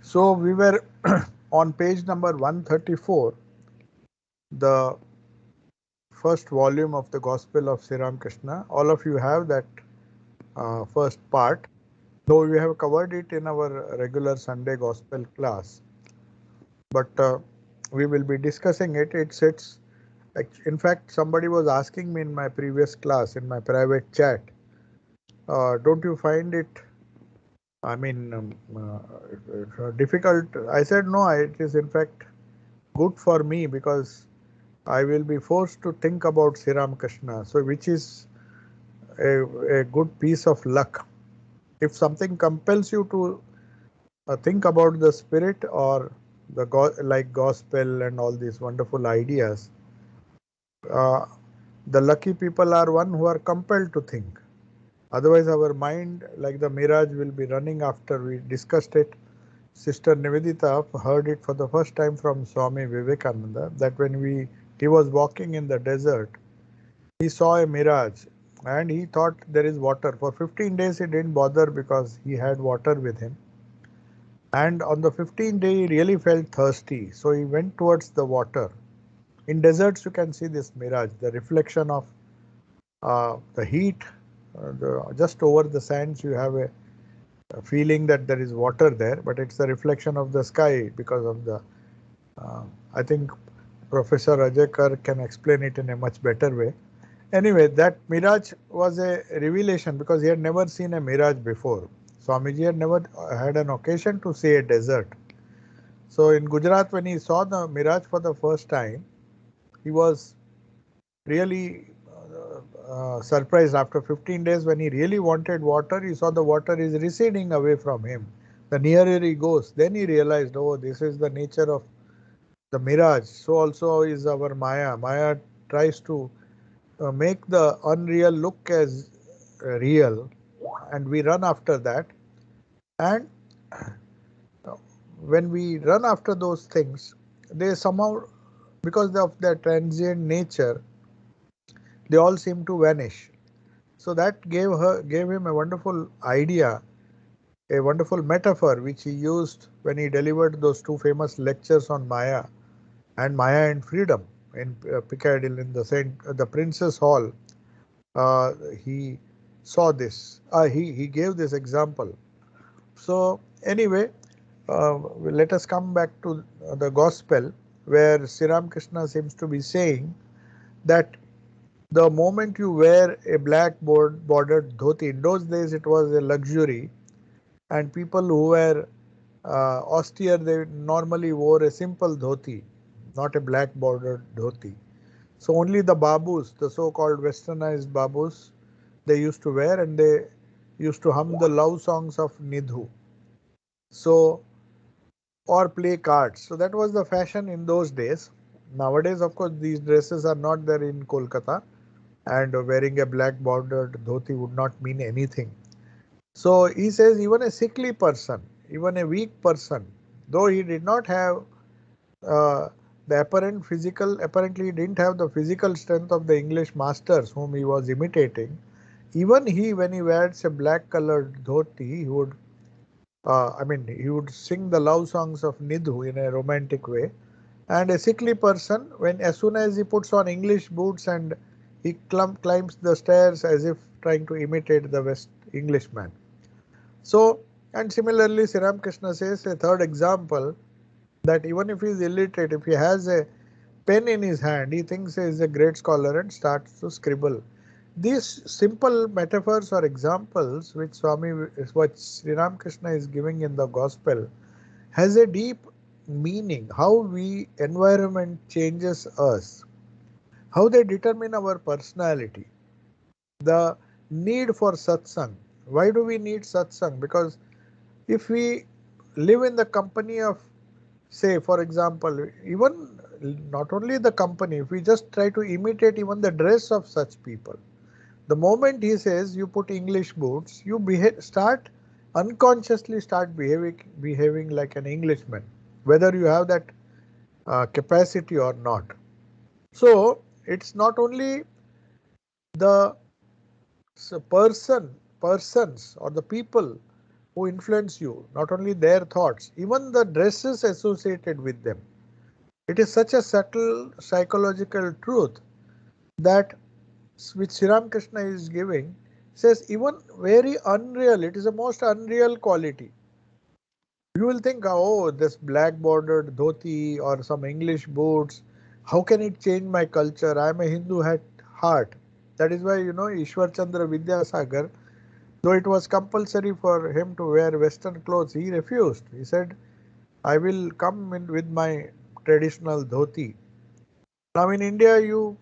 So we were on page number 134, the first volume of the Gospel of Sri Ramakrishna. All of you have that first part, though we have covered it in our regular Sunday Gospel class. But we will be discussing it. It's in fact, somebody was asking me in my previous class, in my private chat, don't you find it, I mean, difficult? I said, no, it is in fact good for me because I will be forced to think about Sri Ramakrishna, so which is a good piece of luck. If something compels you to think about the spirit or the like gospel and all these wonderful ideas, uh, the lucky people are one who are compelled to think. Otherwise, our mind, like the mirage, will be running after. We discussed it. Sister Nivedita heard it for the first time from Swami Vivekananda that when he was walking in the desert, he saw a mirage and he thought there is water. For 15 days, he didn't bother because he had water with him. And on the 15th day, he really felt thirsty. So he went towards the water. In deserts, you can see this mirage, the reflection of the heat. Just over the sands, you have a feeling that there is water there, but it's the reflection of the sky because of the. Uh, I think Professor Ajay can explain it in a much better way. Anyway, that mirage was a revelation because he had never seen a mirage before. Swamiji had never had an occasion to see a desert. So in Gujarat, when he saw the mirage for the first time, he was really surprised. After 15 days, when he really wanted water, he saw the water is receding away from him. The nearer he goes, then he realized, oh, this is the nature of the mirage. So also is our Maya. Maya tries to make the unreal look as real, and we run after that. And when we run after those things, they somehow, because of their transient nature, they all seem to vanish. So that gave him a wonderful idea, a wonderful metaphor which he used when he delivered those two famous lectures on Maya and freedom in Piccadilly in the Princess Hall. Uh, he saw this. He gave this example. So anyway, let us come back to the gospel where Sri Ramakrishna seems to be saying that the moment you wear a black bordered dhoti, in those days it was a luxury, and people who were austere, they normally wore a simple dhoti, not a black bordered dhoti. So only the babus, the so-called westernized babus, they used to wear, and they used to hum the love songs of Nidhu. So, or play cards. So that was the fashion in those days. Nowadays, of course, these dresses are not there in Kolkata, and wearing a black bordered dhoti would not mean anything. So he says even a sickly person, even a weak person, though he did not have uh, the apparently he didn't have the physical strength of the English masters whom he was imitating. Even he, when he wears a black colored dhoti, he would sing the love songs of Nidhu in a romantic way. And a sickly person, when as soon as he puts on English boots and he climbs the stairs as if trying to imitate the West Englishman. So, and similarly, Sri Ramakrishna says a third example that even if he is illiterate, if he has a pen in his hand, he thinks he is a great scholar and starts to scribble. These simple metaphors or examples which what Sri Ramakrishna is giving in the gospel has a deep meaning. How we environment changes us, how they determine our personality, the need for satsang. Why do we need satsang? Because if we live in the company of, say, for example, even not only the company, if we just try to imitate even the dress of such people, the moment he says you put English boots, you start unconsciously start behaving like an Englishman, whether you have that capacity or not. So it's not only the persons or the people who influence you, not only their thoughts, even the dresses associated with them. It is such a subtle psychological truth that which Sri Ramakrishna is giving, says even very unreal, it is the most unreal quality. You will think, oh, this black bordered dhoti or some English boots, how can it change my culture? I am a Hindu at heart. That is why, Ishwar Chandra Vidyasagar, though it was compulsory for him to wear Western clothes, he refused. He said, I will come in with my traditional dhoti. Now in India, you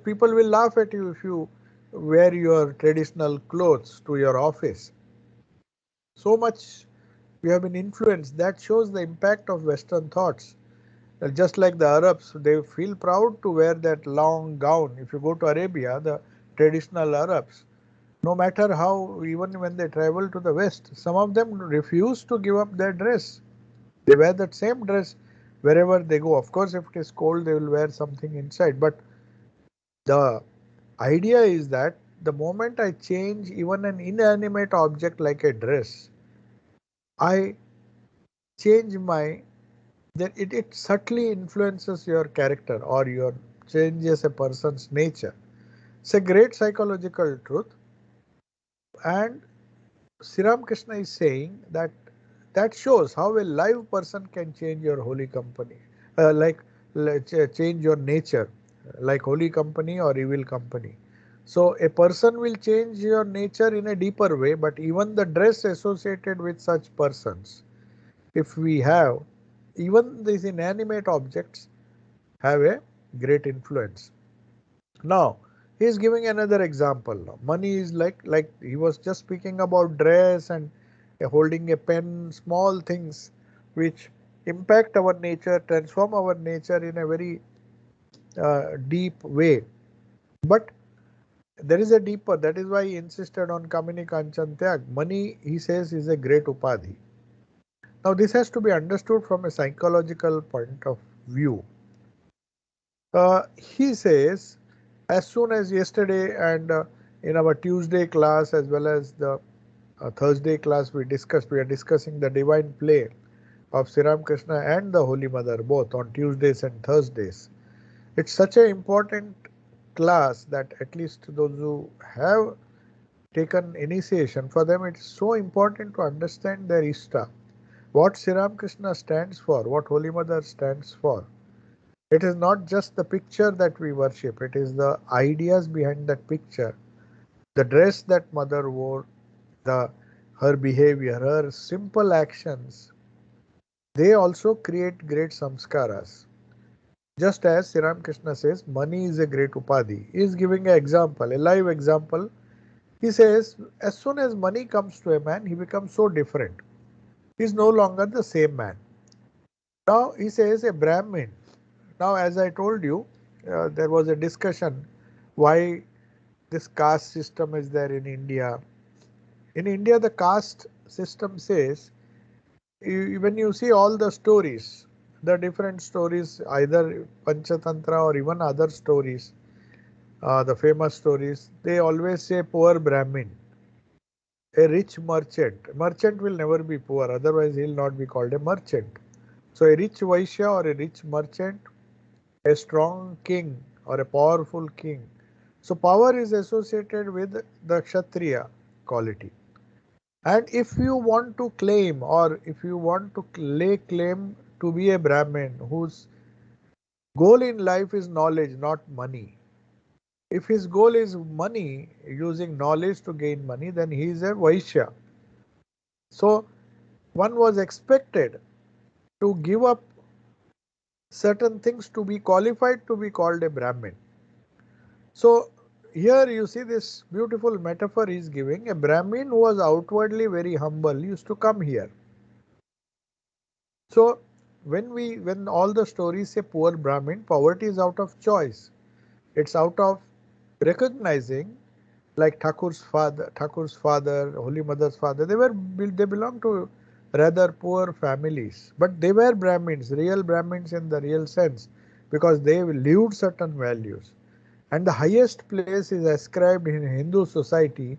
people will laugh at you if you wear your traditional clothes to your office. So much we have been influenced. That shows the impact of Western thoughts. Just like the Arabs, they feel proud to wear that long gown. If you go to Arabia, the traditional Arabs, no matter how, even when they travel to the West, some of them refuse to give up their dress. They wear that same dress wherever they go. Of course, if it is cold, they will wear something inside. But the idea is that the moment I change even an inanimate object like a dress, I change my, then it subtly influences your character or your changes a person's nature. It's a great psychological truth, and Sri Ramakrishna is saying that that shows how a live person can change your holy company, change your nature, like holy company or evil company. So a person will change your nature in a deeper way, but even the dress associated with such persons, if we have, even these inanimate objects have a great influence. Now, he is giving another example. Money is like he was just speaking about dress and holding a pen, small things which impact our nature, transform our nature in a very deep way. But there is a deeper, that is why he insisted on Kamini Kanchan Tyag. Money, he says, is a great upadhi. Now, this has to be understood from a psychological point of view. He says, as soon as yesterday and in our Tuesday class as well as the Thursday class we are discussing the divine play of Sri Ramakrishna and the Holy Mother both on Tuesdays and Thursdays. It's such an important class that at least those who have taken initiation, for them it's so important to understand their Ishta, what Sri Ramakrishna stands for, what Holy Mother stands for. It is not just the picture that we worship, it is the ideas behind that picture. The dress that mother wore, her behavior, her simple actions, they also create great samskaras. Just as Sri Ramakrishna says, money is a great upadhi. He is giving an example, a live example. He says, as soon as money comes to a man, he becomes so different. He is no longer the same man. Now he says a Brahmin. Now, as I told you, there was a discussion why this caste system is there in India. In India, the caste system says, when you see all the stories, the different stories, either Panchatantra or even other stories, the famous stories, they always say poor Brahmin, a rich merchant. Merchant will never be poor, otherwise he will not be called a merchant. So a rich Vaishya or a rich merchant, a strong king or a powerful king. So power is associated with the Kshatriya quality. And if you want to claim or if you want to lay claim to be a Brahmin whose goal in life is knowledge, not money. If his goal is money, using knowledge to gain money, then he is a Vaishya. So one was expected to give up certain things to be qualified to be called a Brahmin. So here you see this beautiful metaphor he is giving. A Brahmin who was outwardly very humble used to come here. So when all the stories say poor Brahmin, poverty is out of choice. It's out of recognizing, like Thakur's father, Holy Mother's father. They belonged to rather poor families, but they were Brahmins, real Brahmins in the real sense, because they lived certain values. And the highest place is ascribed in Hindu society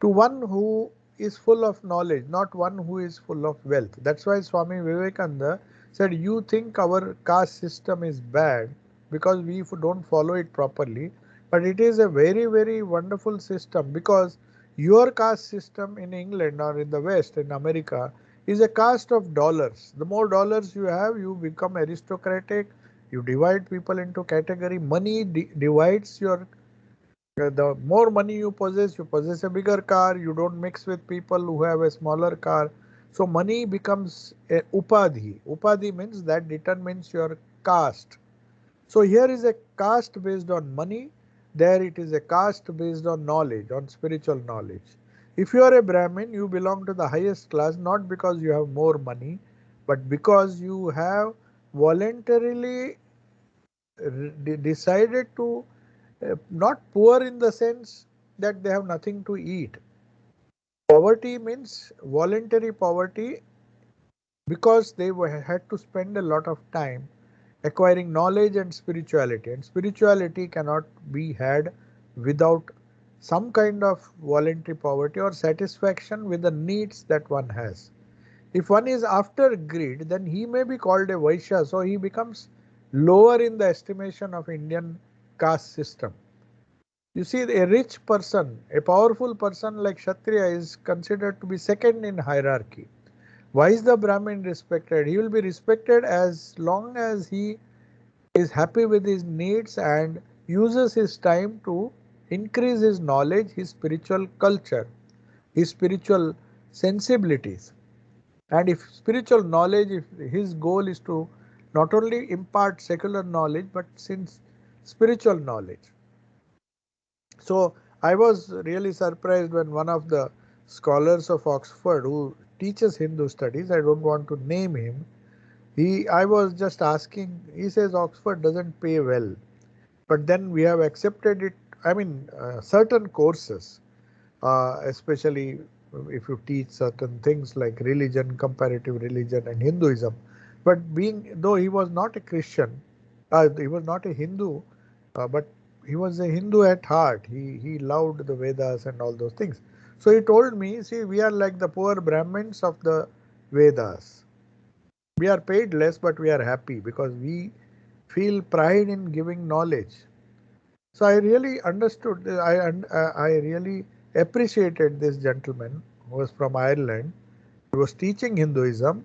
to one who is full of knowledge, not one who is full of wealth. That's why Swami Vivekananda said, you think our caste system is bad because we don't follow it properly, but it is a very, very wonderful system, because your caste system in England or in the West, in America, is a caste of dollars. The more dollars you have, you become aristocratic. You divide people into category. Money divides your. The more money you possess a bigger car. You don't mix with people who have a smaller car. So money becomes a upadhi. Upadhi means that determines your caste. So here is a caste based on money. There it is a caste based on knowledge, on spiritual knowledge. If you are a Brahmin, you belong to the highest class, not because you have more money, but because you have voluntarily decided to, not poor in the sense that they have nothing to eat. Poverty means voluntary poverty, because they had to spend a lot of time acquiring knowledge and spirituality. And spirituality cannot be had without some kind of voluntary poverty or satisfaction with the needs that one has. If one is after greed, then he may be called a Vaishya, so he becomes lower in the estimation of Indian caste system. You see, a rich person, a powerful person like Kshatriya is considered to be second in hierarchy. Why is the Brahmin respected? He will be respected as long as he is happy with his needs and uses his time to increase his knowledge, his spiritual culture, his spiritual sensibilities. And if spiritual knowledge, if his goal is to not only impart secular knowledge, but since spiritual knowledge. So I was really surprised when one of the scholars of Oxford who teaches Hindu studies, I don't want to name him, I was just asking, he says Oxford doesn't pay well, but then we have accepted it. I mean, certain courses, especially if you teach certain things like religion, comparative religion and Hinduism. But though he was not a Christian, he was not a Hindu, but he was a Hindu at heart. He loved the Vedas and all those things. So he told me, see, we are like the poor Brahmins of the Vedas. We are paid less, but we are happy because we feel pride in giving knowledge. So I really understood, I really appreciated this gentleman who was from Ireland. He was teaching Hinduism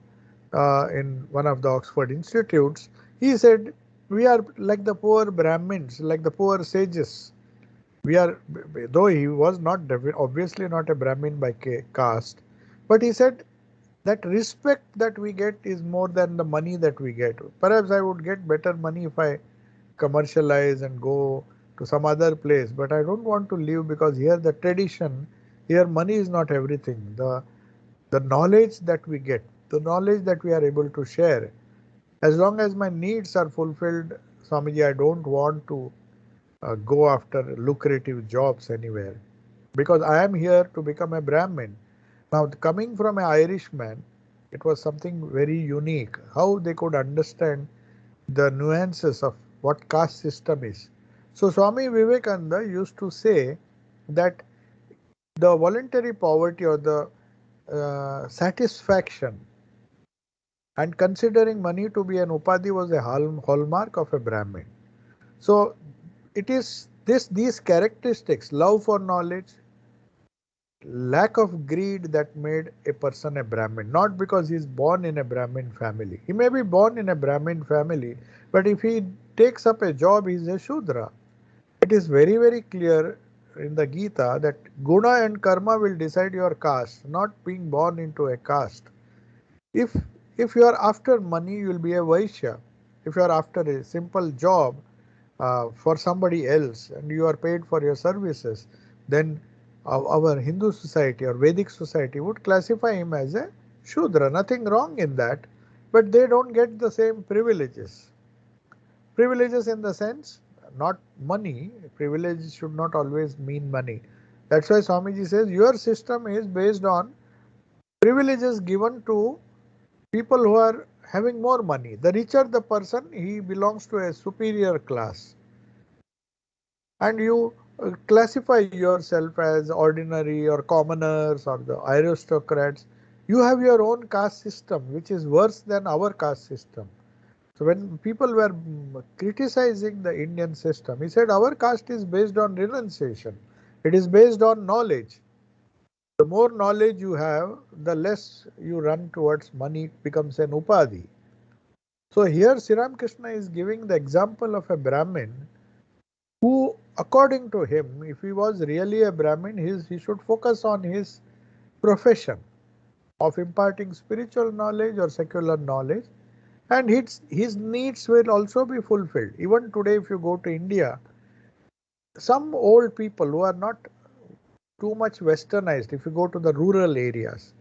in one of the Oxford institutes. He said, we are like the poor Brahmins, like the poor sages. We are, though he was not, obviously not a Brahmin by caste, but he said that respect that we get is more than the money that we get. Perhaps I would get better money if I commercialize and go to some other place, but I don't want to live, because here the tradition, here money is not everything. The knowledge that we get, the knowledge that we are able to share, as long as my needs are fulfilled, Swamiji, I don't want to go after lucrative jobs anywhere, because I am here to become a Brahmin. Now, coming from an Irishman, it was something very unique, how they could understand the nuances of what caste system is. So Swami Vivekananda used to say that the voluntary poverty or the satisfaction and considering money to be an upadhi was a hallmark of a Brahmin. So it is these characteristics, love for knowledge, lack of greed, that made a person a Brahmin, not because he is born in a Brahmin family. He may be born in a Brahmin family, but if he takes up a job, he is a Shudra. It is very, very clear in the Gita that guna and karma will decide your caste, not being born into a caste. If if you are after money, you will be a Vaishya. If you are after a simple job for somebody else and you are paid for your services, then our Hindu society or Vedic society would classify him as a Shudra. Nothing wrong in that. but they don't get the same privileges. Privileges in the sense, not money. Privilege should not always mean money. That's why Swamiji says your system is based on privileges given to people who are having more money. The richer the person, he belongs to a superior class. And you classify yourself as ordinary or commoners or the aristocrats. You have your own caste system, which is worse than our caste system. So when people were criticizing the Indian system, he said our caste is based on renunciation. It is based on knowledge. The more knowledge you have, the less you run towards money. It becomes an upadhi. So here Sri Ramakrishna is giving the example of a Brahmin who, according to him, if he was really a Brahmin, he should focus on his profession of imparting spiritual knowledge or secular knowledge, and his needs will also be fulfilled. Even today, if you go to India, some old people who are not too much westernized, if you go to the rural areas,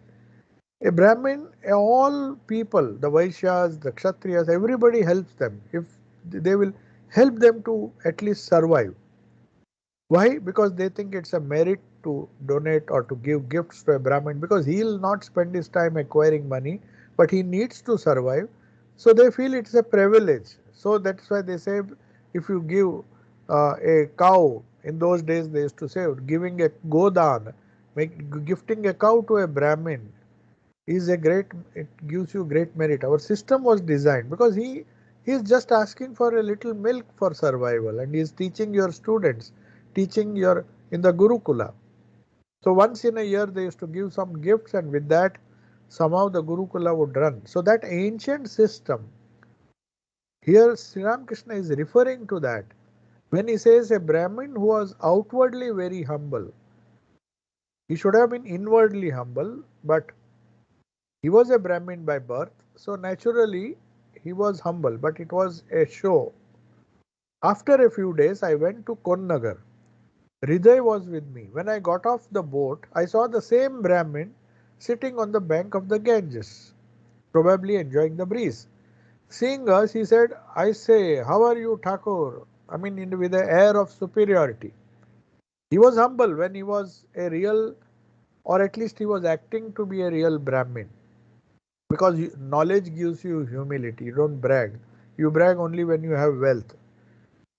a Brahmin, all people, the Vaishyas, the Kshatriyas, everybody helps them. If they will help them to at least survive. Why? Because they think it's a merit to donate or to give gifts to a Brahmin, because he'll not spend his time acquiring money, but he needs to survive. So they feel it's a privilege. So that's why they say if you give a cow, in those days they used to say giving a godan, gifting a cow to a Brahmin is a great, it gives you great merit. Our system was designed because he is just asking for a little milk for survival, and he is teaching your students, teaching your in the Gurukula. So once in a year they used to give some gifts, and with that somehow the Gurukula would run. So that ancient system, here Sri Ramakrishna is referring to that. When he says a Brahmin who was outwardly very humble, he should have been inwardly humble, but he was a Brahmin by birth, so naturally he was humble, but it was a show. After a few days, I went to Konnagar. Hriday was with me. When I got off the boat, I saw the same Brahmin sitting on the bank of the Ganges, probably enjoying the breeze. Seeing us, he said, I say, how are you, Thakur? I mean, with an air of superiority. He was humble when he was a real, or at least he was acting to be a real Brahmin. Because knowledge gives you humility. You don't brag. You brag only when you have wealth.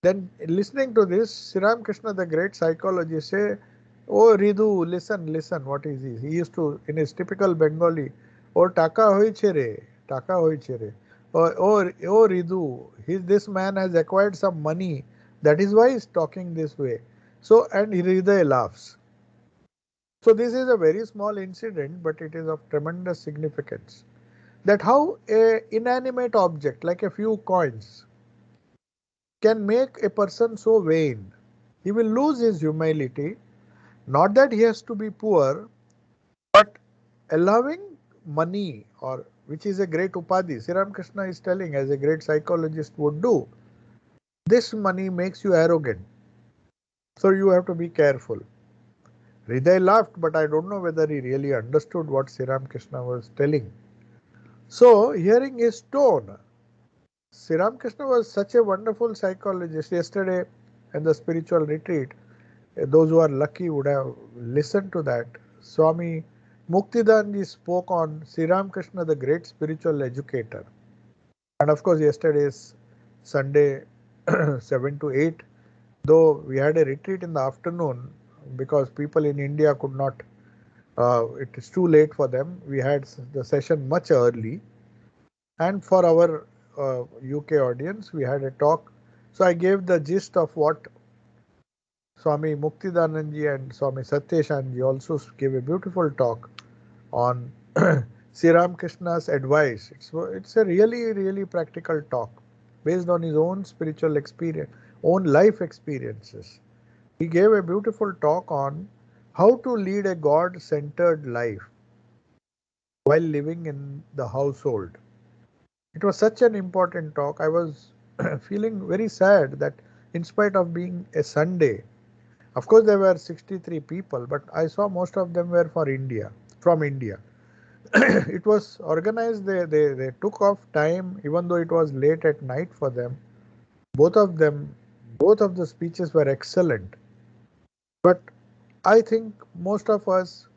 Then listening to this, Sri Ramakrishna, the great psychologist, say, "Oh Ridu, listen, listen. What is he?" He used to, in his typical Bengali, "Oh taka hoiche re, taka hoiche re." Oh Ridu, this man has acquired some money. That is why he's talking this way. So, and Hriday laughs. So this is a very small incident, but it is of tremendous significance. That how a inanimate object like a few coins can make a person so vain. He will lose his humility, not that he has to be poor, but allowing money, or which is a great upadhi. Sri Ramakrishna is telling, as a great psychologist would do, this money makes you arrogant. So you have to be careful. Hriday laughed, but I don't know whether he really understood what Sri Ramakrishna was telling. So hearing his tone, Sri Ramakrishna was such a wonderful psychologist. Yesterday in the spiritual retreat, those who are lucky would have listened to that. Swami Muktidanji spoke on Sri Ramakrishna, the great spiritual educator. And of course, yesterday's Sunday 7 to 8, though we had a retreat in the afternoon because people in India could not, it is too late for them. We had the session much early. And for our UK audience, we had a talk. So I gave the gist of what Swami Muktidanandji and Swami Satyeshanji also gave a beautiful talk on Sri Ramakrishna's advice. It's a really practical talk based on his own spiritual experience, own life experiences. He gave a beautiful talk on how to lead a God-centered life while living in the household. It was such an important talk. I was feeling very sad that in spite of being a Sunday, of course there were 63 people, but I saw most of them were from India. It was organized, they took off time even though it was late at night for them. Both of them, both of the speeches were excellent. But I think most of us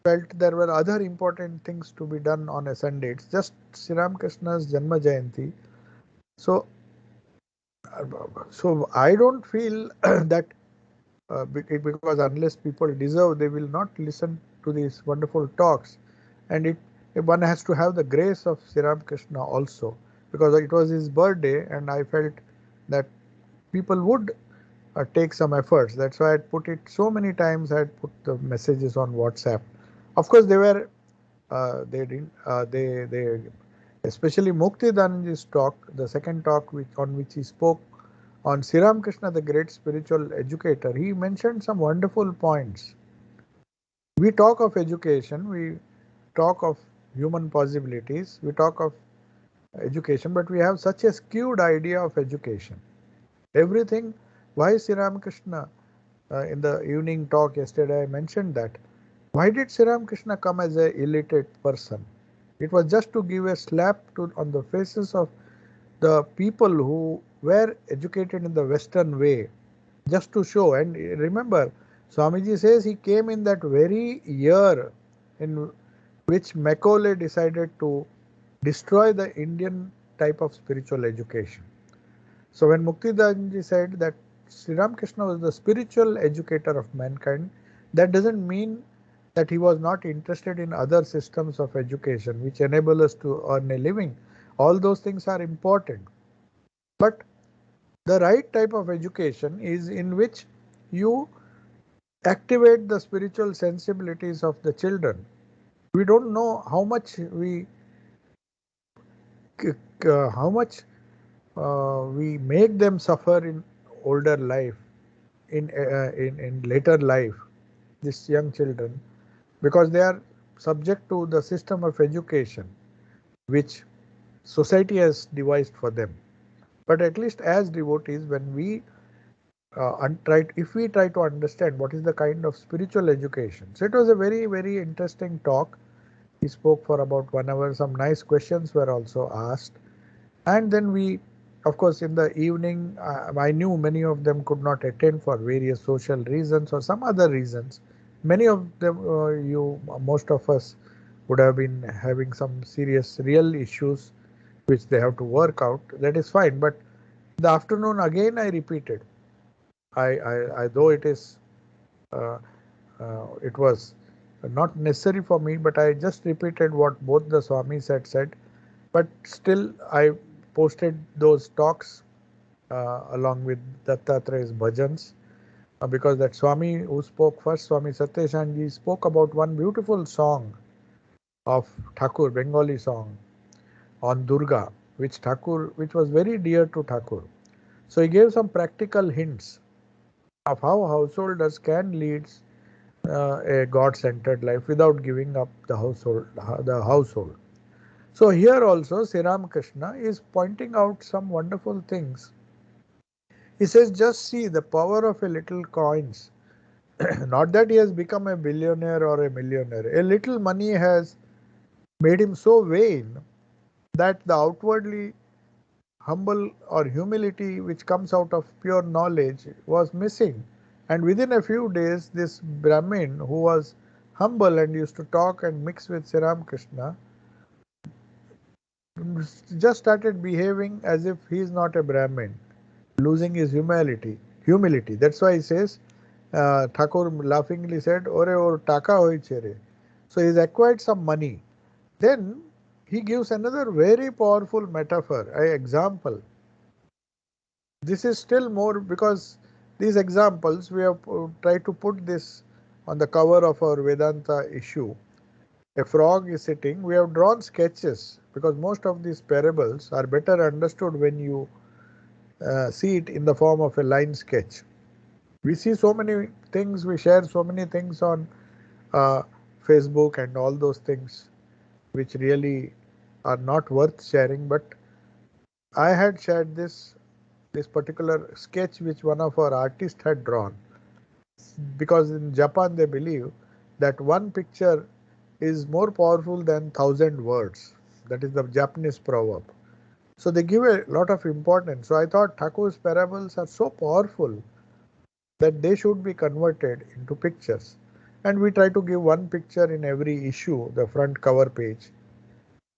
felt there were other important things to be done on a Sunday. It's just Sri Ramakrishna's Janma Jayanti. So, so I don't feel that because unless people deserve, they will not listen to these wonderful talks. And one has to have the grace of Sri Ramakrishna also, because it was his birthday, and I felt that people would take some efforts. That's why I put it so many times. I put the messages on WhatsApp. Of course, they didn't they especially Muktidananji's talk, the second talk on which he spoke on Sri Ramakrishna, the great spiritual educator. He mentioned some wonderful points. We talk of education, we talk of human possibilities, we talk of education, but we have such a skewed idea of education. Everything, why Sri Ramakrishna, in the evening talk yesterday I mentioned that, why did Sri Ramakrishna come as a illiterate person? It was just to give a slap on the faces of the people who were educated in the Western way, just to show. And remember, Swamiji says he came in that very year in which Macaulay decided to destroy the Indian type of spiritual education. So when Muktidanji said that Sri Ramakrishna was the spiritual educator of mankind, that doesn't mean that he was not interested in other systems of education which enable us to earn a living. All those things are important. But the right type of education is in which you activate the spiritual sensibilities of the children. We don't know how much how much we make them suffer in older life, in later life, these young children, because they are subject to the system of education which society has devised for them. But at least as devotees, when we if we try to understand what is the kind of spiritual education. So it was a very, very interesting talk. He spoke for about 1 hour. Some nice questions were also asked. And then we, of course, in the evening, I knew many of them could not attend for various social reasons or some other reasons. Many of them, most of us would have been having some serious, real issues which they have to work out. That is fine. But in the afternoon, again, I repeated. Though uh, it was not necessary for me, but I just repeated what both the Swamis had said. But still, I posted those talks along with Dattatray's bhajans, because that Swami who spoke first, Swami Satyeshanji, spoke about one beautiful song of Thakur, Bengali song on Durga, which was very dear to Thakur. So he gave some practical hints of how householders can lead a God-centered life without giving up the household. So here also Sri Ramakrishna is pointing out some wonderful things. He says, just see the power of a little coins. Not that he has become a billionaire or a millionaire. A little money has made him so vain that the outwardly humble or humility which comes out of pure knowledge was missing. And within a few days, this Brahmin who was humble and used to talk and mix with Sri Ramakrishna just started behaving as if he is not a Brahmin, losing his humility. That's why he says, Thakur laughingly said, Ore or taka hoy chere. So he's acquired some money. Then he gives another very powerful metaphor, an example. This is still more, because these examples, we have tried to put this on the cover of our Vedanta issue. A frog is sitting. We have drawn sketches because most of these parables are better understood when you see it in the form of a line sketch. We see so many things, we share so many things on uh, Facebook and all those things which really are not worth sharing. But I had shared this particular sketch which one of our artists had drawn, because in Japan they believe that one picture is more powerful than thousand words. That is the Japanese proverb. So they give a lot of importance. So I thought Thakur's parables are so powerful that they should be converted into pictures. And we try to give one picture in every issue, the front cover page,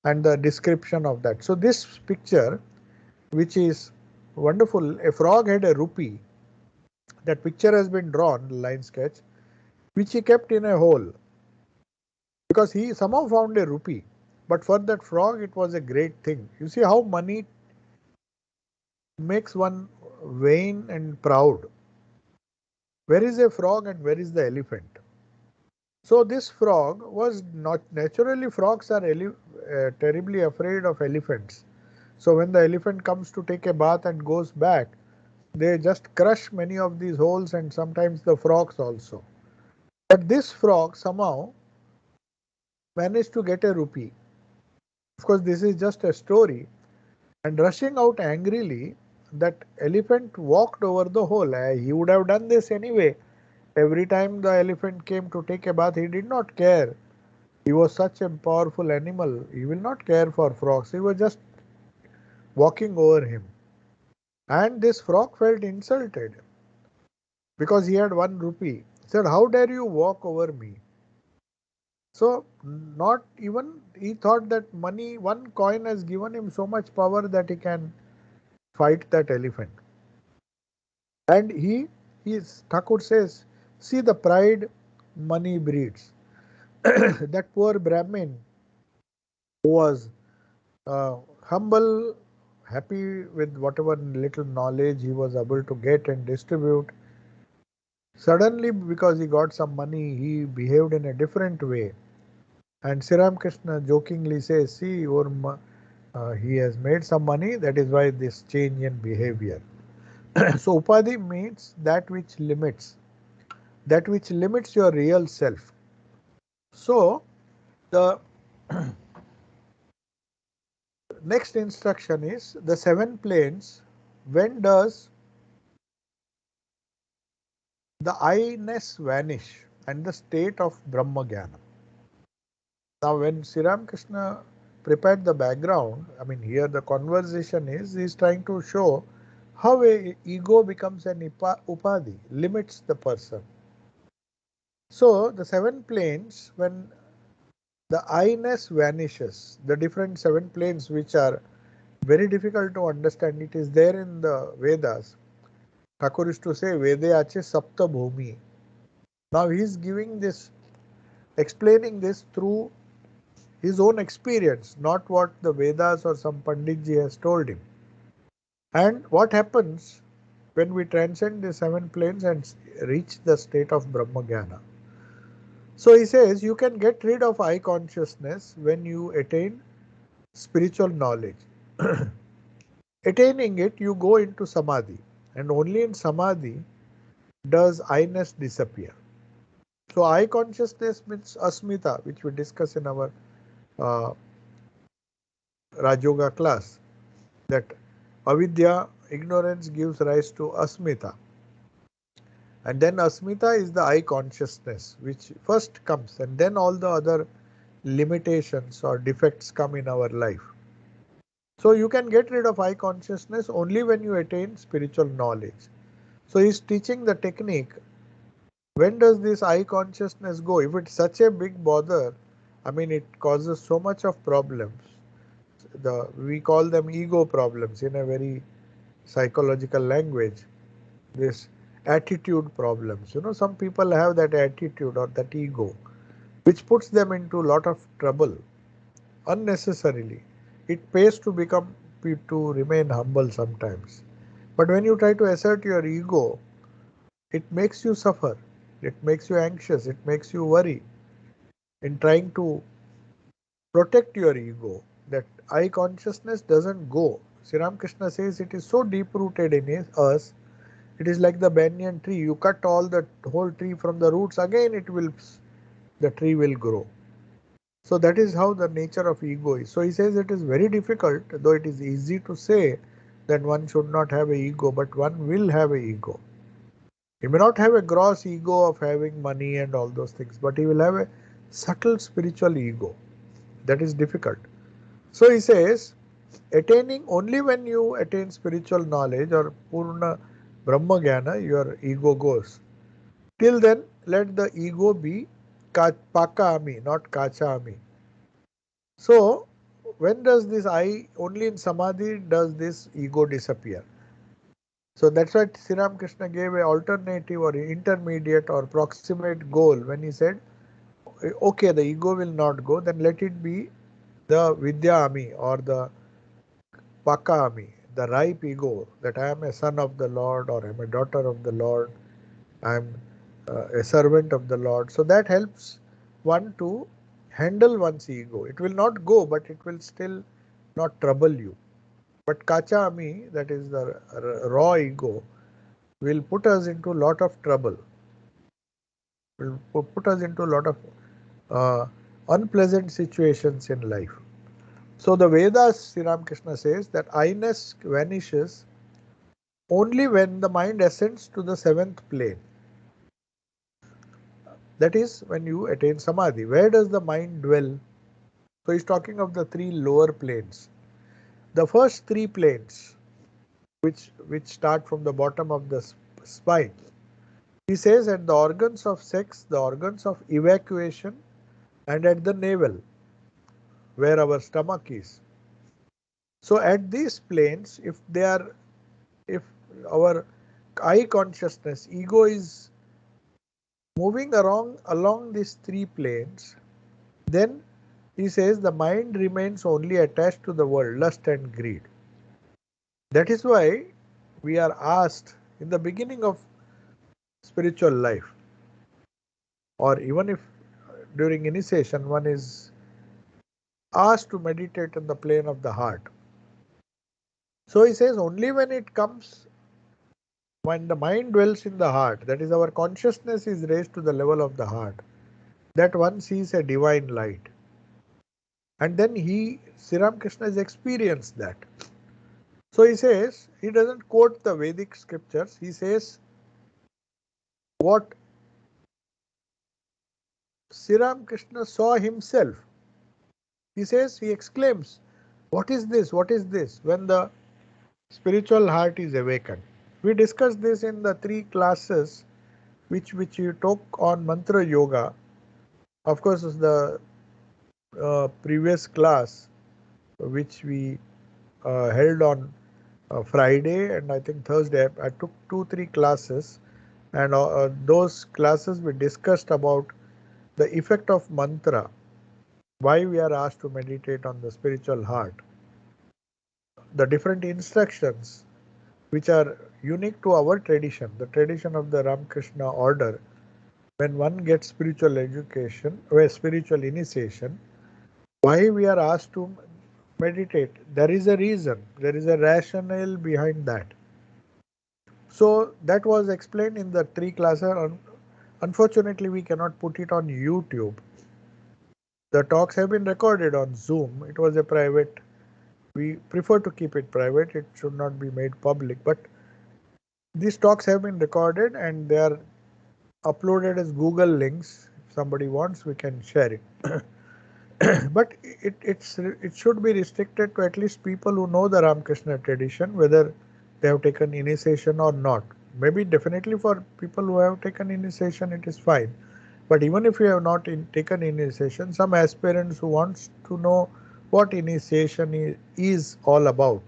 and the description of that. So this picture, which is wonderful, a frog had a rupee. That picture has been drawn, line sketch, which he kept in a hole because he somehow found a rupee. But for that frog, it was a great thing. You see how money makes one vain and proud. Where is a frog and where is the elephant? So this frog was not naturally, frogs are terribly afraid of elephants. So when the elephant comes to take a bath and goes back, they just crush many of these holes and sometimes the frogs also. But this frog somehow managed to get a rupee. Of course, this is just a story. And rushing out angrily, that elephant walked over the hole. He would have done this anyway. Every time the elephant came to take a bath, he did not care. He was such a powerful animal. He will not care for frogs. He was just walking over him. And this frog felt insulted because he had 1 rupee. He said, "How dare you walk over me?" So, not even he thought that money, 1 coin has given him so much power that he can fight that elephant. And Thakur says, see the pride money breeds. That poor Brahmin who was humble, happy with whatever little knowledge he was able to get and distribute. Suddenly, because he got some money, he behaved in a different way. And Sri Ramakrishna jokingly says, see, he has made some money, that is why this change in behavior. So, Upadhi means that which limits your real self. So, the next instruction is the 7 planes. When does the I-ness vanish and the state of Brahma Jnana? Now, when Sri Ramakrishna prepared the background, I mean, here the conversation is trying to show how a ego becomes an upadhi, limits the person. So, the 7 planes, when the I-ness vanishes, the different 7 planes which are very difficult to understand, it is there in the Vedas. Thakur used to say, Vedayache Sapta Bhumi. Now, he is giving this, explaining this through his own experience, not what the Vedas or some Panditji has told him. And what happens when we transcend the 7 planes and reach the state of Brahma Jnana? So he says you can get rid of I consciousness when you attain spiritual knowledge. Attaining it, you go into samadhi, and only in samadhi does I-ness disappear. So I consciousness means asmita, which we discuss in our uh, Raj Yoga class, that avidya, ignorance, gives rise to asmita. And then asmita is the I consciousness, which first comes, and then all the other limitations or defects come in our life. So you can get rid of I consciousness only when you attain spiritual knowledge. So he is teaching the technique. When does this I consciousness go? If it's such a big bother, I mean, it causes so much of problems. We call them ego problems in a very psychological language. This attitude problems. Some people have that attitude or that ego, which puts them into a lot of trouble unnecessarily. It pays to remain humble sometimes. But when you try to assert your ego, it makes you suffer. It makes you anxious. It makes you worry in trying to protect your ego. That I consciousness doesn't go. Sri Ramakrishna says it is so deep rooted in us. It is like the banyan tree. You cut all the whole tree from the roots, again the tree will grow. So that is how the nature of ego is. So he says it is very difficult, though it is easy to say that one should not have a ego, but one will have a ego. He may not have a gross ego of having money and all those things, but he will have a subtle spiritual ego. That is difficult. So he says, attaining only when you attain spiritual knowledge or Purna Brahma Jnana, your ego goes. Till then, let the ego be Paka Ami, not Kacha Ami. So, when does this I, only in Samadhi does this ego disappear. So that's why Sri Ramakrishna gave an alternative or intermediate or proximate goal when he said, okay, the ego will not go, then let it be the Vidyami or the Pakami, the ripe ego, that I am a son of the Lord or I am a daughter of the Lord, I am a servant of the Lord. So that helps one to handle one's ego. It will not go, but it will still not trouble you. But Kacha Ami, that is the raw ego, will put us into a lot of trouble, will put us into a lot of uh, unpleasant situations in life. So the Vedas, Sri Ramakrishna says that I-ness vanishes only when the mind ascends to the seventh plane. That is when you attain Samadhi. Where does the mind dwell? So he's talking of the three lower planes. The first three planes, which start from the bottom of the spine, he says at the organs of sex, the organs of evacuation, and at the navel, where our stomach is. So at these planes, if our I consciousness, ego is moving along these three planes, then he says the mind remains only attached to the world, lust and greed. That is why we are asked in the beginning of spiritual life, or even if during initiation one is asked to meditate in the plane of the heart. So he says only when it comes, when the mind dwells in the heart, that is our consciousness is raised to the level of the heart, that one sees a divine light. And then Sri Ramakrishna has experienced that. So he says, he doesn't quote the Vedic scriptures, he says what Sri Ramakrishna saw himself. He says, he exclaims, what is this? What is this? When the spiritual heart is awakened. We discussed this in the 3 classes which you took on mantra yoga. Of course, the previous class which we held on Friday and I think Thursday, I took 2-3 classes, and those classes we discussed about the effect of mantra, why we are asked to meditate on the spiritual heart, the different instructions which are unique to our tradition, the tradition of the Ramakrishna order. When one gets spiritual education or spiritual initiation, why we are asked to meditate? There is a reason, there is a rationale behind that. So that was explained in the 3 classes. Unfortunately, we cannot put it on YouTube. The talks have been recorded on Zoom. It was a private. We prefer to keep it private. It should not be made public. But these talks have been recorded and they are uploaded as Google links. If somebody wants, we can share it. But it should be restricted to at least people who know the Ramakrishna tradition, whether they have taken initiation or not. Maybe definitely for people who have taken initiation, it is fine. But even if you have not taken initiation, some aspirants who wants to know what initiation is all about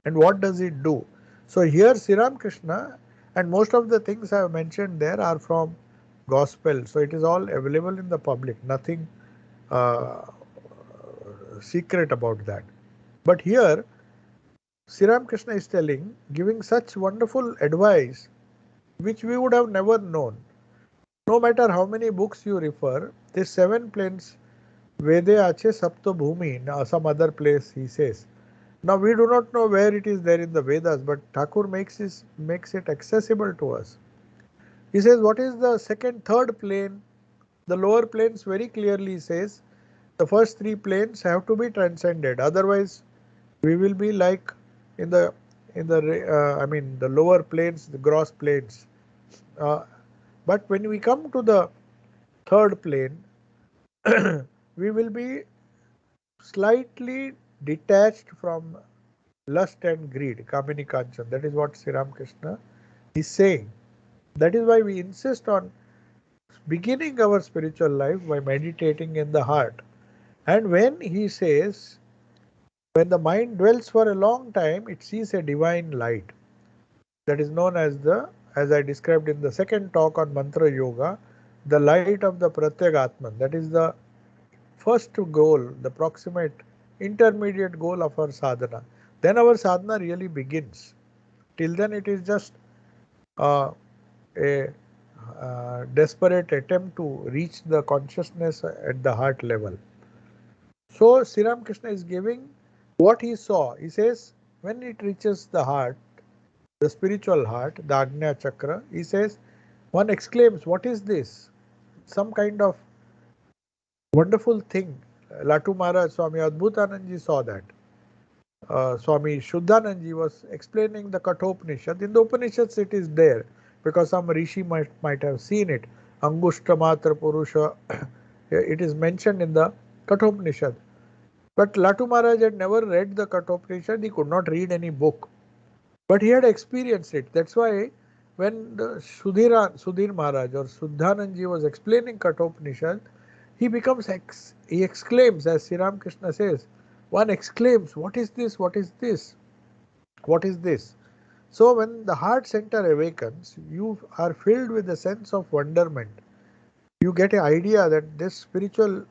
and what does it do. So here Sri Ramakrishna, and most of the things I have mentioned there are from gospel. So it is all available in the public. Nothing uh, secret about that. But here, Sri Ramakrishna is giving such wonderful advice which we would have never known. No matter how many books you refer, these 7 planes, Vede Ache Sapto Bhumi, some other place he says. Now we do not know where it is there in the Vedas, but Thakur makes it accessible to us. He says, what is the second, third plane? The lower planes very clearly says the first 3 planes have to be transcended. Otherwise, we will be like in the the lower planes, the gross planes. But when we come to the third plane, we will be slightly detached from lust and greed, Kamini Kanchan. That is what Sri Ramakrishna is saying. That is why we insist on beginning our spiritual life by meditating in the heart. And when he says, when the mind dwells for a long time, it sees a divine light. That is known as as I described in the second talk on Mantra Yoga, the light of the Pratyagatman. That is the first goal, the proximate intermediate goal of our sadhana. Then our sadhana really begins. Till then it is just uh, a desperate attempt to reach the consciousness at the heart level. So Sri Ramakrishna is giving what he saw. He says when it reaches the heart, the spiritual heart, the Agnya Chakra, he says, one exclaims, what is this? Some kind of wonderful thing. Latu Maharaj, Swami Adbhutanandji saw that. Swami Shuddhanandji was explaining the Kathopanishad. In the Upanishads it is there because some Rishi might have seen it. Angushta Matra Purusha, it is mentioned in the Kathopanishad. But Latu Maharaj had never read the Kathopanishad, he could not read any book. But he had experienced it. That's why when the Sudhir Maharaj or Shuddhanandji was explaining Kathopanishad, he exclaims, as Sri Ramakrishna says, one exclaims, what is this? What is this? What is this? So when the heart center awakens, you are filled with a sense of wonderment. You get an idea that this spiritual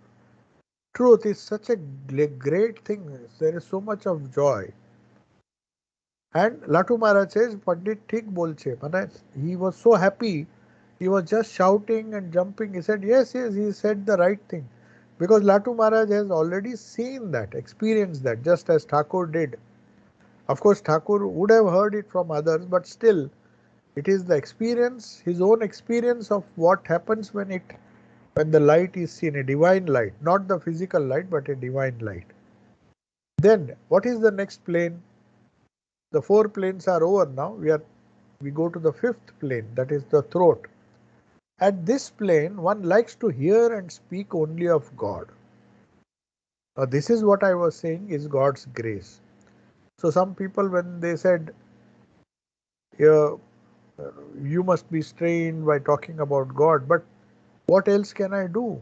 truth is such a great thing. There is so much of joy. And Latu Maharaj says, Pandit Thik Bolche. He was so happy. He was just shouting and jumping. He said, yes, he said the right thing. Because Latu Maharaj has already seen that, experienced that, just as Thakur did. Of course, Thakur would have heard it from others, but still, it is the experience, his own experience of what happens when the light is seen, a divine light, not the physical light, but a divine light. Then, what is the next plane? The four planes are over now. We go to the fifth plane, that is the throat. At this plane, one likes to hear and speak only of God. This is what I was saying is God's grace. So some people, when they said, uh, you must be strained by talking about God, but what else can I do?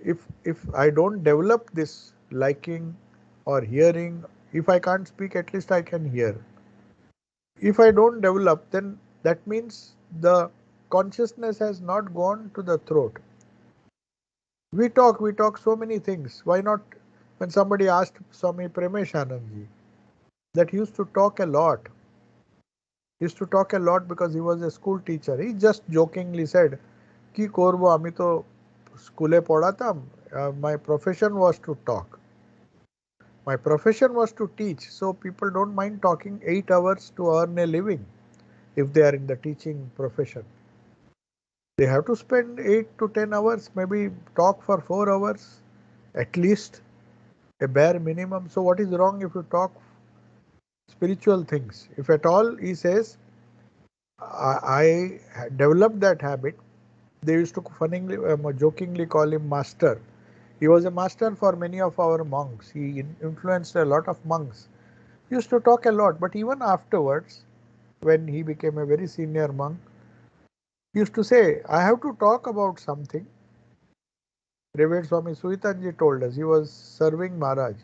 If I don't develop this liking or hearing, if I can't speak, at least I can hear. If I don't develop, then that means the consciousness has not gone to the throat. We talk so many things. Why not? When somebody asked Swami Premeshanandji that he used to talk a lot. He used to talk a lot because he was a school teacher. He just jokingly said, "Ki korbo ami to skule podatam. My profession was to talk. My profession was to teach. So people don't mind talking 8 hours to earn a living if they are in the teaching profession. They have to spend 8 to 10 hours, maybe talk for 4 hours at least, a bare minimum. So what is wrong if you talk spiritual things? If at all, he says, I developed that habit. They used to funnily, jokingly call him master. He was a master for many of our monks. He influenced a lot of monks. He used to talk a lot, but even afterwards, when he became a very senior monk, he used to say, I have to talk about something. Revered Swami Suitanji told us, he was serving Maharaj.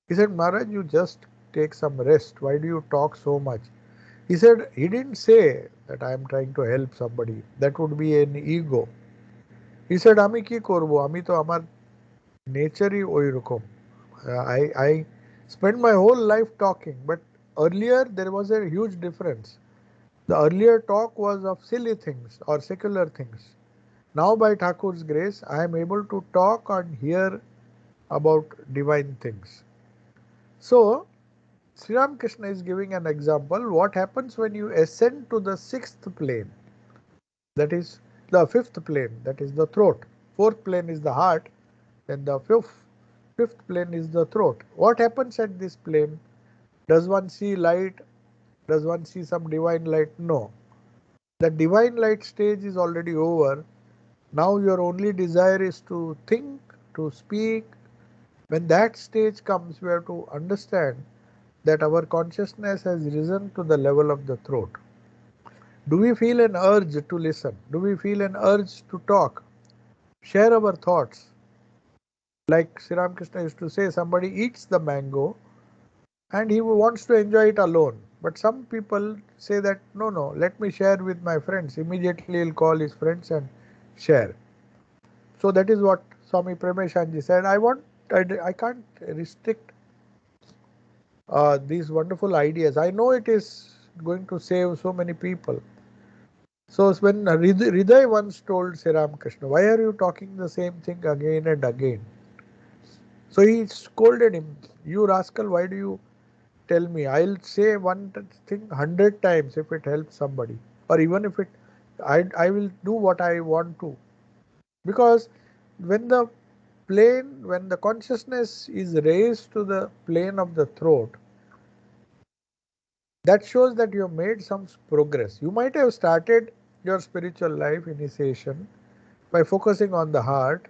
He said, Maharaj, you just take some rest. Why do you talk so much? He said, he didn't say that I am trying to help somebody. That would be an ego. He said, Ami ki korbo? Ami to amar nature hi oi rokom. I spent my whole life talking, but earlier there was a huge difference. The earlier talk was of silly things or secular things. Now by Thakur's grace, I am able to talk and hear about divine things. So, Sri Ramakrishna is giving an example. What happens when you ascend to the sixth plane? That is the fifth plane, that is the throat. Fourth plane is the heart, then the fifth plane is the throat. What happens at this plane? Does one see light? Does one see some divine light? No. The divine light stage is already over. Now your only desire is to think, to speak. When that stage comes, we have to understand that our consciousness has risen to the level of the throat. Do we feel an urge to listen? Do we feel an urge to talk? Share our thoughts. Like Sri Ramakrishna used to say, somebody eats the mango and he wants to enjoy it alone. But some people say that no, no, let me share with my friends. Immediately he'll call his friends and share. So that is what Swami Premeshanji said. I can't restrict these wonderful ideas. I know it is going to save so many people. So when Hriday once told Sri Ramakrishna, why are you talking the same thing again and again? So he scolded him, you rascal, why do you tell me? I'll say one thing 100 times if it helps somebody, or even if I will do what I want to. Because when when the consciousness is raised to the plane of the throat, that shows that you have made some progress. You might have started your spiritual life initiation by focusing on the heart.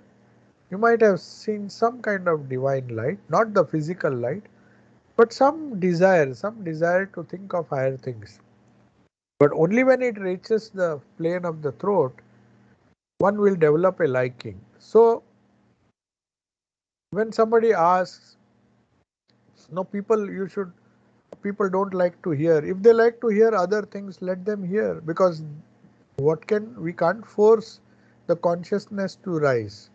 You might have seen some kind of divine light, not the physical light, but some desire to think of higher things. But only when it reaches the plane of the throat, one will develop a liking. So when somebody asks, no, people don't like to hear. If they like to hear other things, let them hear, because we can't force the consciousness to rise.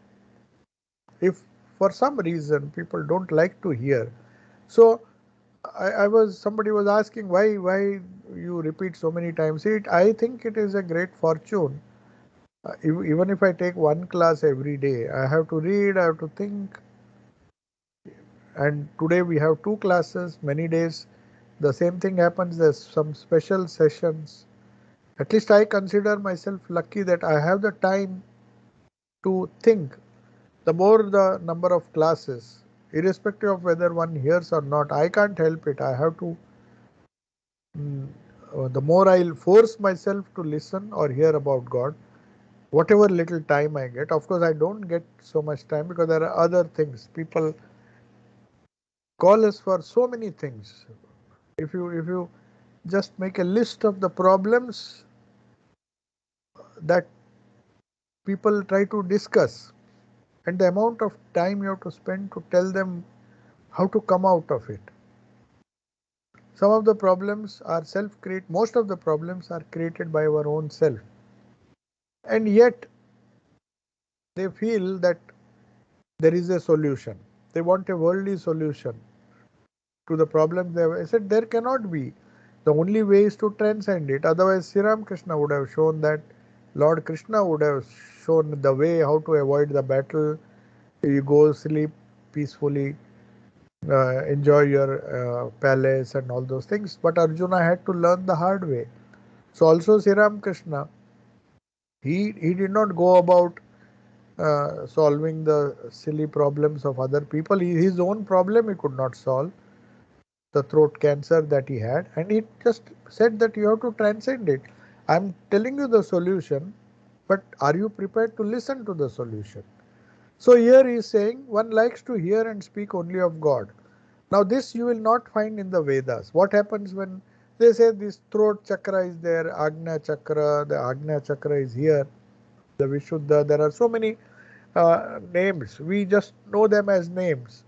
If for some reason people don't like to hear, so somebody was asking why you repeat so many times. I think it is a great fortune. Even if I take one class every day, I have to read, I have to think, and today we have two classes. Many days the same thing happens. There's some special sessions. At least I consider myself lucky that I have the time to think. The more the number of classes, irrespective of whether one hears or not, I can't help it. I have to, mm, the more I'll force myself to listen or hear about God, whatever little time I get. Of course, I don't get so much time because there are other things. People call us for so many things. If you just make a list of the problems that people try to discuss and the amount of time you have to spend to tell them how to come out of it. Some of the problems are self-created. Most of the problems are created by our own self. And yet they feel that there is a solution. They want a worldly solution to the problem they have. I said there cannot be. The only way is to transcend it. Otherwise, Sri Ramakrishna would have shown that. Lord Krishna would have shown the way how to avoid the battle. You go sleep peacefully, enjoy your palace and all those things. But Arjuna had to learn the hard way. So also Sri Ramakrishna, he did not go about solving the silly problems of other people. His own problem he could not solve, the throat cancer that he had, and he just said that you have to transcend it. I'm telling you the solution, but are you prepared to listen to the solution? So here he is saying one likes to hear and speak only of God. Now this you will not find in the Vedas. What happens when they say this throat chakra is there, Agnya chakra, the Agnya chakra is here, the Vishuddha, there are so many names. We just know them as names.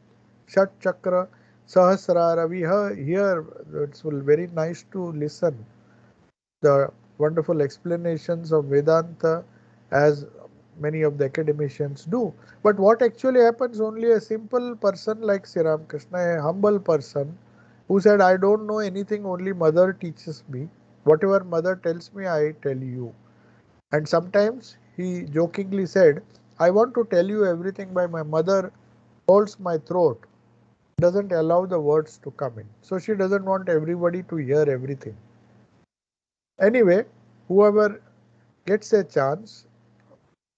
Shat chakra, Sahasrara, we hear, it's very nice to listen. The wonderful explanations of Vedanta as many of the academicians do. But what actually happens, only a simple person like Sri Ramakrishna, a humble person who said, I don't know anything, only mother teaches me. Whatever mother tells me, I tell you. And sometimes he jokingly said, I want to tell you everything, but my mother holds my throat, doesn't allow the words to come in. So she doesn't want everybody to hear everything. Anyway, whoever gets a chance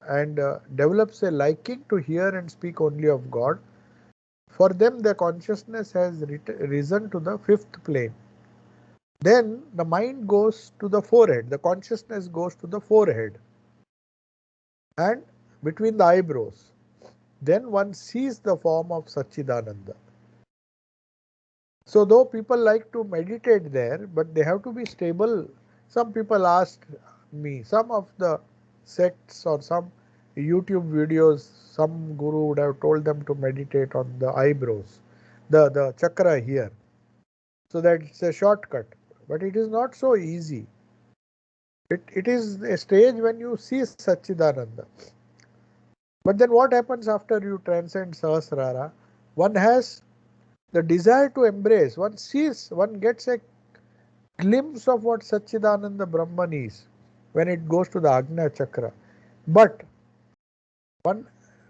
and develops a liking to hear and speak only of God, for them the consciousness has risen to the fifth plane. Then the mind goes to the forehead, the consciousness goes to the forehead. and between the eyebrows. Then one sees the form of Satchidananda. So though people like to meditate there, but they have to be stable. Some people asked me, some of the sects or some YouTube videos, some guru would have told them to meditate on the eyebrows, the chakra here. So that it's a shortcut. But it is not so easy. It is a stage when you see Satchidananda. But then what happens after you transcend Sahasrara? One has the desire to embrace. One sees, one gets a glimpse of what Satchidananda Brahman is when it goes to the Agnya Chakra. But one,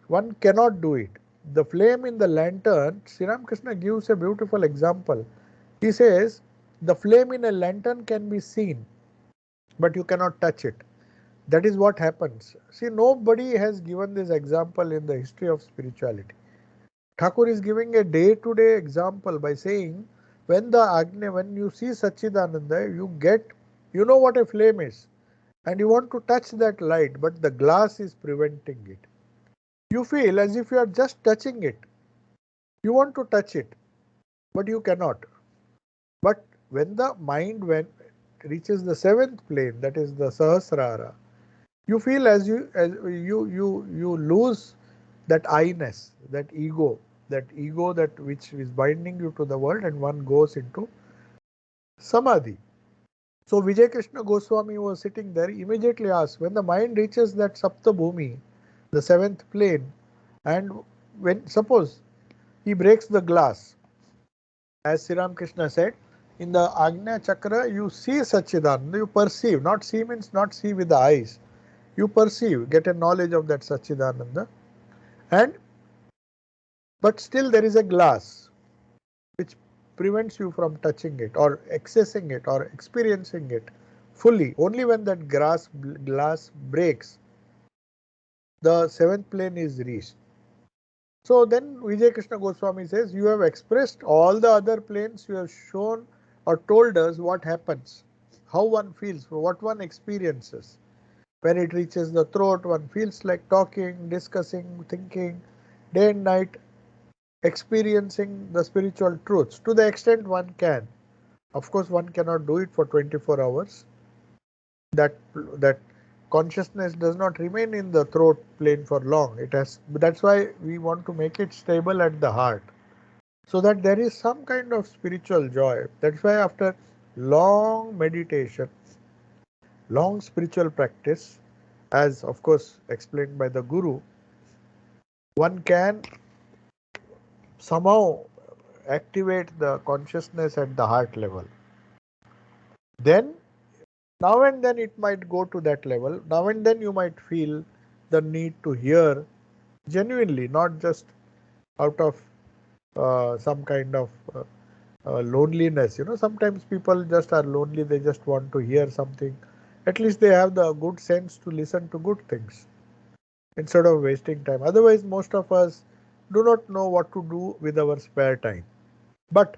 one cannot do it. The flame in the lantern, Sri Ramakrishna gives a beautiful example. He says, the flame in a lantern can be seen, but you cannot touch it. That is what happens. See, nobody has given this example in the history of spirituality. Thakur is giving a day-to-day example by saying, when the Agnya, when you see Satchidananda, you know what a flame is, and you want to touch that light, but the glass is preventing it. You feel as if you are just touching it. You want to touch it, but you cannot. But when the mind reaches the seventh plane, that is the Sahasrara, you feel as you lose that I-ness, that ego that which is binding you to the world, and one goes into samadhi. So Vijay Krishna Goswami was sitting there, immediately asked, when the mind reaches that Sapta Bhumi, the seventh plane, and when suppose he breaks the glass, as Sri Krishna said, in the Agnya Chakra you see Satchidananda, you perceive, not see means not see with the eyes, you perceive, get a knowledge of that Satchidananda, and but still there is a glass which prevents you from touching it or accessing it or experiencing it fully. Only when that glass breaks, the seventh plane is reached. So then Vijay Krishna Goswami says, you have expressed all the other planes, you have shown or told us what happens, how one feels, what one experiences. When it reaches the throat, one feels like talking, discussing, thinking, day and night, experiencing the spiritual truths to the extent one can. Of course, one cannot do it for 24 hours. That consciousness does not remain in the throat plane for long. That's why we want to make it stable at the heart, so that there is some kind of spiritual joy. That's why after long meditation, long spiritual practice, as of course explained by the Guru, one can somehow activate the consciousness at the heart level. Then now and then it might go to that level. Now and then you might feel the need to hear genuinely, not just out of some kind of loneliness. Sometimes people just are lonely, they just want to hear something. At least they have the good sense to listen to good things instead of wasting time. Otherwise, most of us do not know what to do with our spare time. But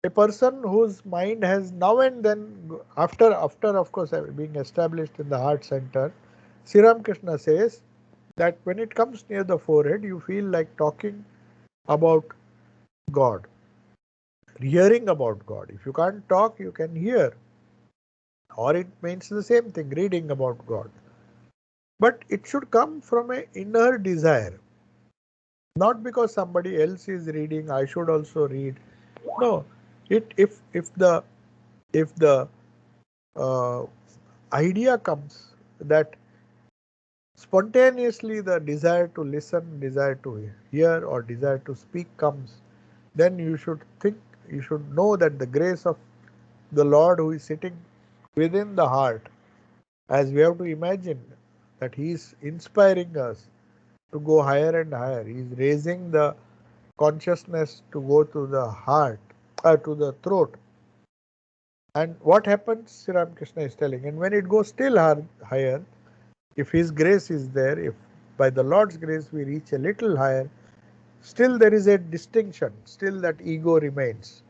a person whose mind has now and then, after of course being established in the heart center, Sri Ramakrishna says that when it comes near the forehead, you feel like talking about God, hearing about God. If you can't talk, you can hear, or it means the same thing, reading about God. But it should come from an inner desire, not because somebody else is reading, I should also read. No, if the uh, idea comes that spontaneously the desire to listen, desire to hear, or desire to speak comes, then you should think, you should know that the grace of the Lord who is sitting within the heart, as we have to imagine that He is inspiring us to go higher and higher. He is raising the consciousness to go to the heart, to the throat. And what happens, Sri Ramakrishna is telling, and when it goes still higher, if His grace is there, if by the Lord's grace we reach a little higher, still there is a distinction, still that ego remains.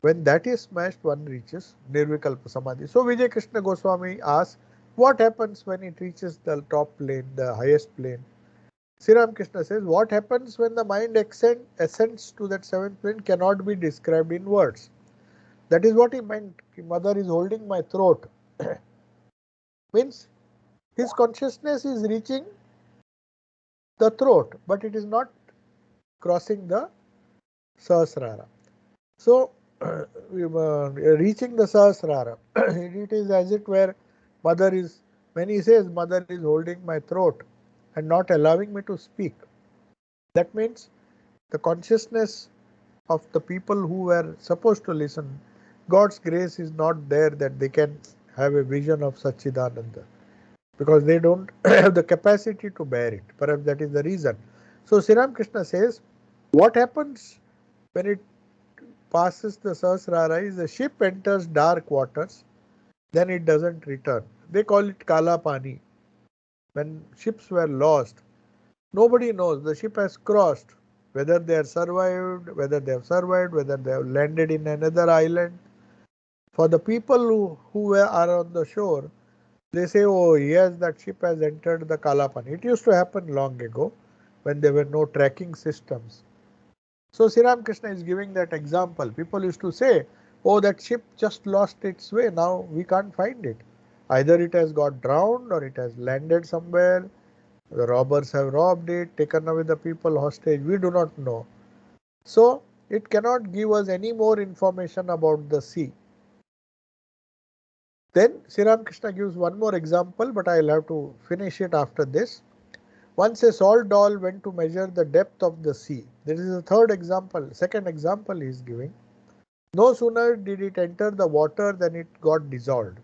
When that is smashed, one reaches Nirvikalpa Samadhi. So Vijay Krishna Goswami asks, What happens when it reaches the top plane, the highest plane? Sri Ramakrishna says, what happens when the mind ascends to that seventh plane cannot be described in words. That is what he meant. Mother is holding my throat. Means his consciousness is reaching the throat, but it is not crossing the Sahasrara. So, reaching the Sahasrara, it is as it were mother is, when he says mother is holding my throat and not allowing me to speak, that means the consciousness of the people who were supposed to listen, God's grace is not there that they can have a vision of Satchidananda because they don't have the capacity to bear it. Perhaps that is the reason. So Sri Ramakrishna says, what happens when it passes the Sahasrara is the ship enters dark waters, then it doesn't return. They call it Kala Pani. When ships were lost, nobody knows. The ship has crossed. Whether they are survived, whether they have survived, whether they have landed in another island. For the people who are on the shore, they say, oh yes, that ship has entered the Kalapani. It used to happen long ago when there were no tracking systems. So Sri Ramakrishna is giving that example. People used to say, oh, that ship just lost its way. Now we can't find it. Either it has got drowned or it has landed somewhere. The robbers have robbed it, taken away the people hostage. We do not know. So it cannot give us any more information about the sea. Then Sri Ramakrishna gives one more example, but I will have to finish it after this. Once a salt doll went to measure the depth of the sea. This is the third example, second example he is giving. No sooner did it enter the water than it got dissolved.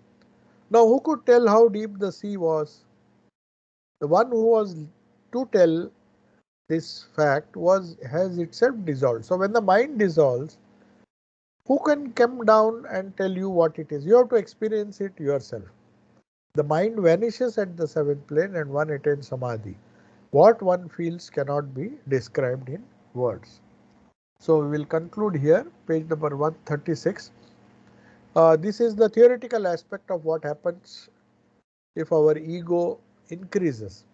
Now who could tell how deep the sea was? The one who was to tell this fact has itself dissolved. So when the mind dissolves, who can come down and tell you what it is? You have to experience it yourself. The mind vanishes at the seventh plane and one attains samadhi. What one feels cannot be described in words. So we will conclude here, page number 136. This is the theoretical aspect of what happens if our ego increases.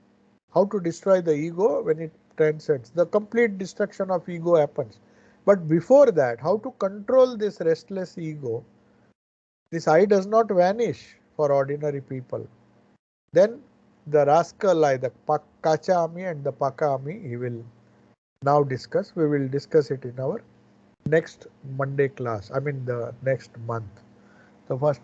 How to destroy the ego when it transcends. The complete destruction of ego happens. But before that, how to control this restless ego? This I does not vanish for ordinary people. Then the rascal I, the Kacha Ami and the Paka Ami, he will now discuss. We will discuss it in our next Monday class, I mean the next month. So first